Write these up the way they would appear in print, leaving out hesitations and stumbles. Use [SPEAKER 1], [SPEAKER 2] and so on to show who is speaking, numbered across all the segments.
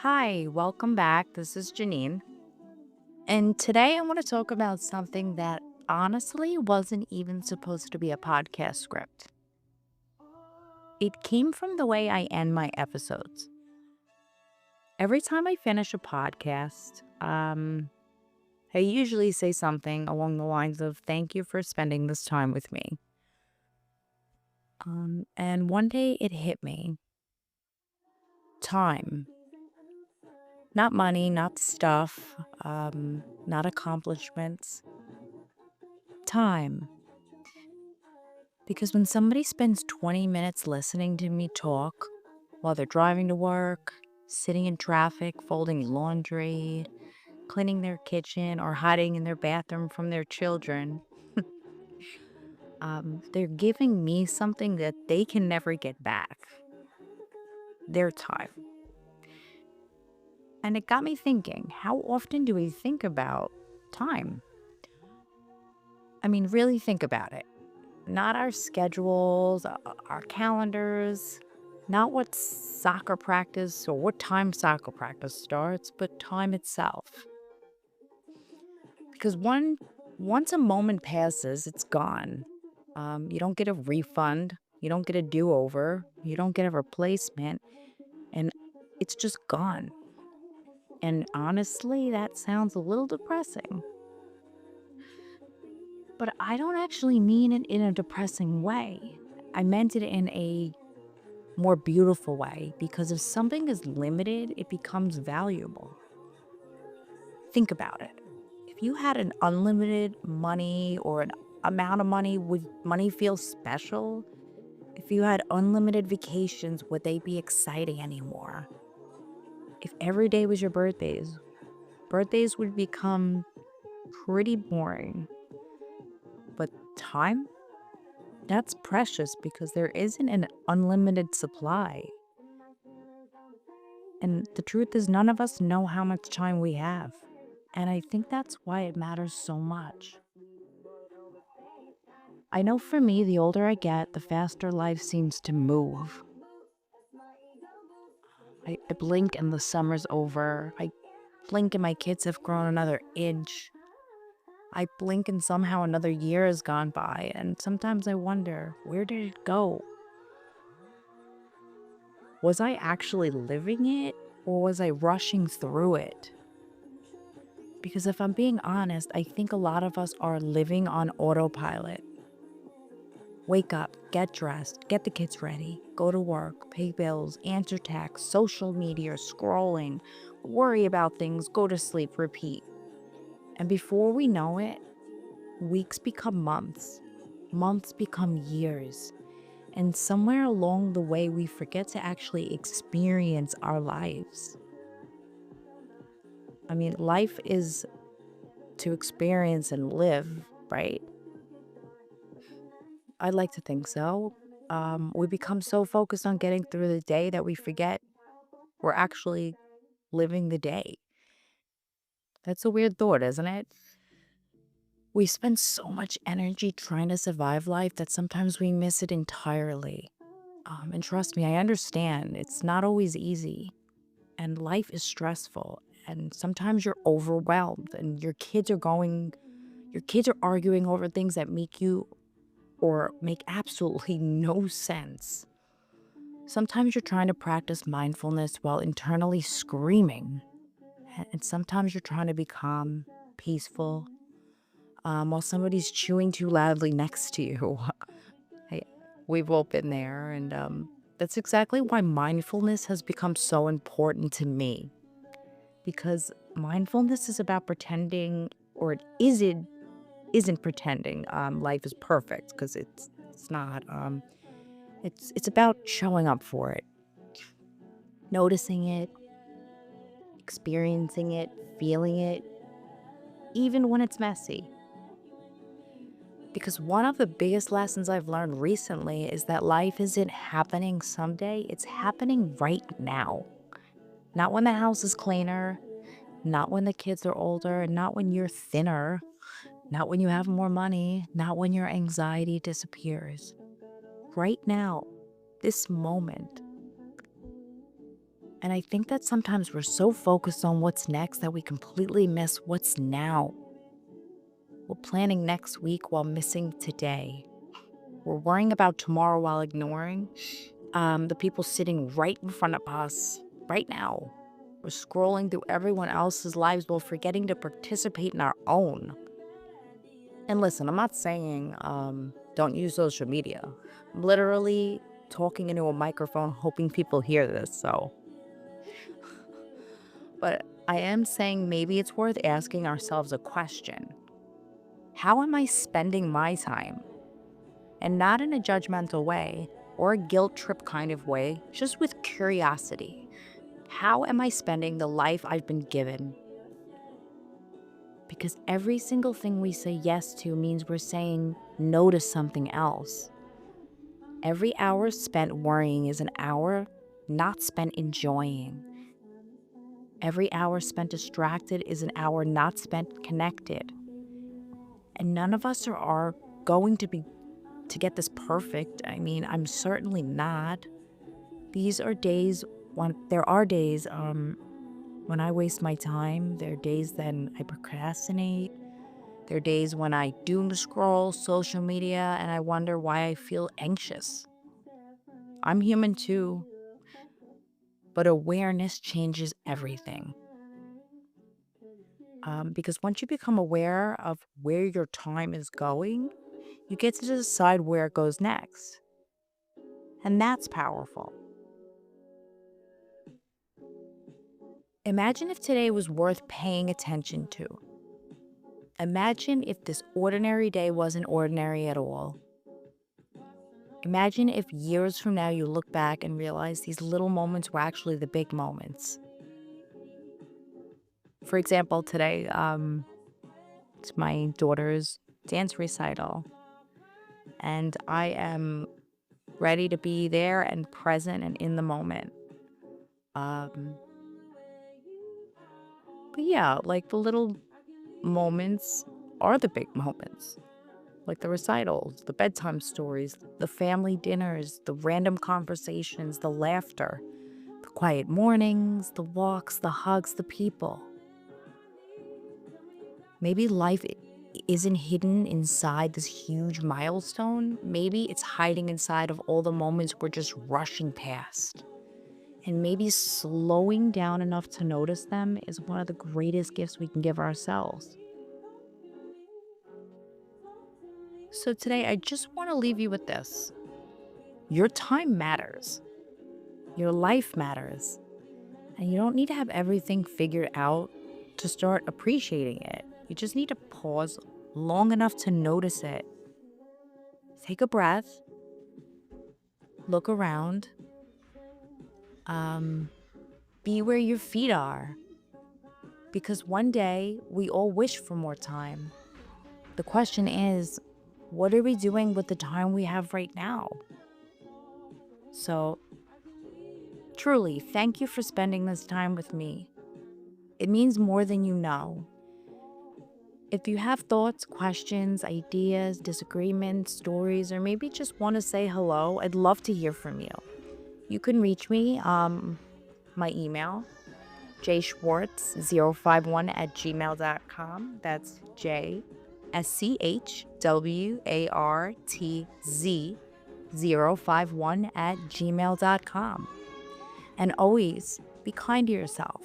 [SPEAKER 1] Hi, welcome back. This is Janine. And today I want to talk about something that honestly wasn't even supposed to be a podcast script. It came from the way I end my episodes. Every time I finish a podcast, I usually say something along the lines of, "Thank you for spending this time with me." And one day it hit me. Time. Not money, not stuff, not accomplishments. Time. Because when somebody spends 20 minutes listening to me talk while they're driving to work, sitting in traffic, folding laundry, cleaning their kitchen, or hiding in their bathroom from their children, they're giving me something that they can never get back, their time. And it got me thinking, how often do we think about time? I mean, really think about it. Not our schedules, our calendars, not what soccer practice or what time soccer practice starts, but time itself. Because once a moment passes, it's gone. You don't get a refund, you don't get a do-over, you don't get a replacement, and it's just gone. And honestly, that sounds a little depressing. But I don't actually mean it in a depressing way. I meant it in a more beautiful way, because if something is limited, it becomes valuable. Think about it. If you had an unlimited money or an amount of money, would money feel special? If you had unlimited vacations, would they be exciting anymore? If every day was your birthdays would become pretty boring. But time? That's precious because there isn't an unlimited supply. And the truth is, none of us know how much time we have. And I think that's why it matters so much. I know for me, the older I get, the faster life seems to move. I blink and the summer's over. I blink and my kids have grown another inch. I blink and somehow another year has gone by. And sometimes I wonder, where did it go? Was I actually living it, or was I rushing through it? Because if I'm being honest, I think a lot of us are living on autopilot. Wake up, get dressed, get the kids ready, go to work, pay bills, answer texts, social media, scrolling, worry about things, go to sleep, repeat. And before we know it, weeks become months, months become years. And somewhere along the way, we forget to actually experience our lives. I mean, life is to experience and live, right? I'd like to think so. We become so focused on getting through the day that we forget we're actually living the day. That's a weird thought, isn't it? We spend so much energy trying to survive life that sometimes we miss it entirely. And trust me, I understand it's not always easy, and life is stressful. And sometimes you're overwhelmed, and your kids are arguing over things that make you or make absolutely no sense. Sometimes you're trying to practice mindfulness while internally screaming. And sometimes you're trying to be calm, peaceful, while somebody's chewing too loudly next to you. I, we've all been there. And that's exactly why mindfulness has become so important to me. Because mindfulness is about pretending, or isn't pretending life is perfect, because it's not. It's about showing up for it, noticing it, experiencing it, feeling it, even when it's messy. Because one of the biggest lessons I've learned recently is that life isn't happening someday, it's happening right now. Not when the house is cleaner, not when the kids are older, and not when you're thinner, not when you have more money, not when your anxiety disappears. Right now, this moment. And I think that sometimes we're so focused on what's next that we completely miss what's now. We're planning next week while missing today. We're worrying about tomorrow while ignoring the people sitting right in front of us right now. We're scrolling through everyone else's lives while forgetting to participate in our own. And listen, I'm not saying don't use social media. I'm literally talking into a microphone, hoping people hear this. But I am saying maybe it's worth asking ourselves a question. How am I spending my time? And not in a judgmental way or a guilt trip kind of way, just with curiosity. How am I spending the life I've been given? Because every single thing we say yes to means we're saying no to something else. Every hour spent worrying is an hour not spent enjoying. Every hour spent distracted is an hour not spent connected. And none of us are going to get this perfect. I mean, I'm certainly not. These are days when there are days when I waste my time. There are days then I procrastinate. There are days when I doom scroll social media and I wonder why I feel anxious. I'm human too, but awareness changes everything. Because once you become aware of where your time is going, you get to decide where it goes next. And that's powerful. Imagine if today was worth paying attention to. Imagine if this ordinary day wasn't ordinary at all. Imagine if years from now you look back and realize these little moments were actually the big moments. For example, today, it's my daughter's dance recital, and I am ready to be there and present and in the moment. Um, but yeah, like the little moments are the big moments. Like the recitals, the bedtime stories, the family dinners, the random conversations, the laughter, the quiet mornings, the walks, the hugs, the people. Maybe life isn't hidden inside this huge milestone. Maybe it's hiding inside of all the moments we're just rushing past. And maybe slowing down enough to notice them is one of the greatest gifts we can give ourselves. So today, I just want to leave you with this. Your time matters. Your life matters. And you don't need to have everything figured out to start appreciating it. You just need to pause long enough to notice it. Take a breath, look around, be where your feet are. Because one day we all wish for more time. The question is, what are we doing with the time we have right now? So, truly, thank you for spending this time with me. It means more than you know. If you have thoughts, questions, ideas, disagreements, stories, or maybe just want to say hello, I'd love to hear from you. You can reach me, my email, jschwartz051@gmail.com. That's JSCHWARTZ051@gmail.com. And always be kind to yourself.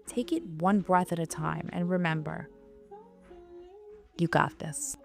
[SPEAKER 1] Take it one breath at a time and remember, you got this.